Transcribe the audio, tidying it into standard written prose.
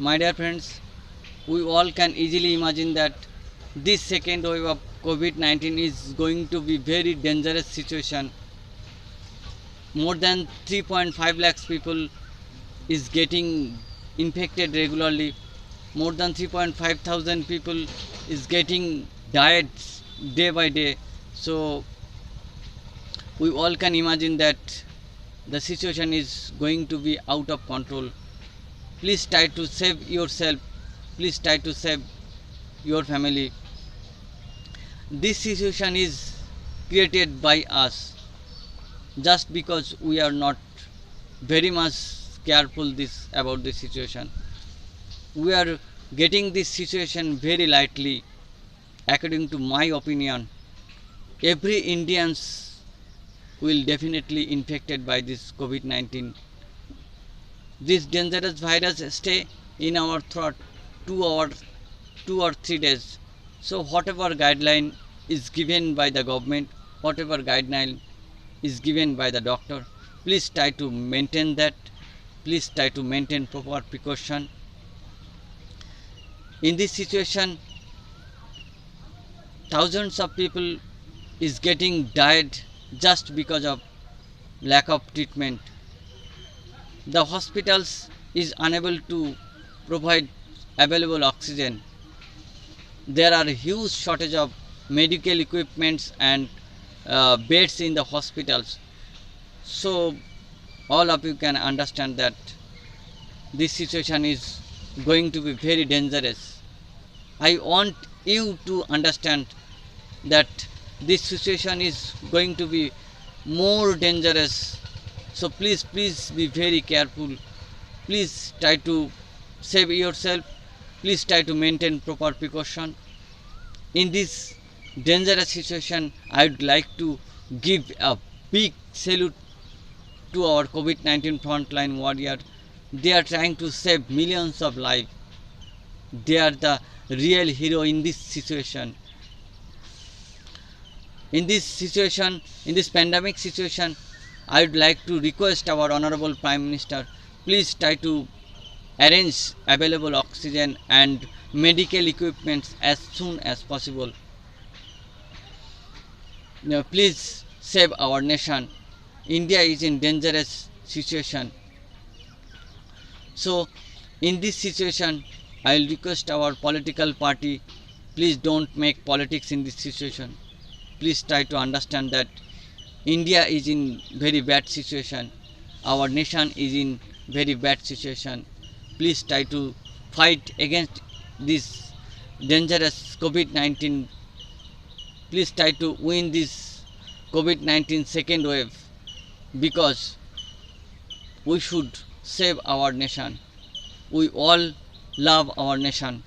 My dear friends, we all can easily imagine that this second wave of COVID-19 is going to be very dangerous situation. More than 3.5 lakhs people is getting infected regularly. More than 3.5 thousand people is getting died day by day. So we all can imagine that the situation is going to be out of control. Please try to save yourself. Please try to save your family. This situation is created by us just because we are not very much careful about this situation. We are getting this situation very lightly. According to my opinion, every Indians will definitely infected by this COVID-19. This dangerous virus stay in our throat 2 hours, 2 or 3 days. So whatever guideline is given by the government, whatever guideline is given by the doctor, please try to maintain that. Please try to maintain proper precaution. In this situation, thousands of people is getting died just because of lack of treatment. The hospitals is unable to provide available oxygen. There are huge shortage of medical equipments and beds in the hospitals. So all of you can understand that this situation is going to be very dangerous. I want you to understand that this situation is going to be more dangerous. So please be very careful. Please try to save yourself. Please try to maintain proper precaution. In this dangerous situation, I would like to give a big salute to our COVID-19 frontline warrior. They are trying to save millions of lives. They are the real hero in this situation. In this situation, in this pandemic situation, I would like to request our Honorable Prime Minister, please try to arrange available oxygen and medical equipment as soon as possible. Now, please save our nation. India is in dangerous situation. So, in this situation, I will request our political party, please don't make politics in this situation. Please try to understand that India is in very bad situation. Our nation is in very bad situation. Please try to fight against this dangerous COVID-19. Please try to win this COVID-19 second wave, because we should save our nation. We all love our nation.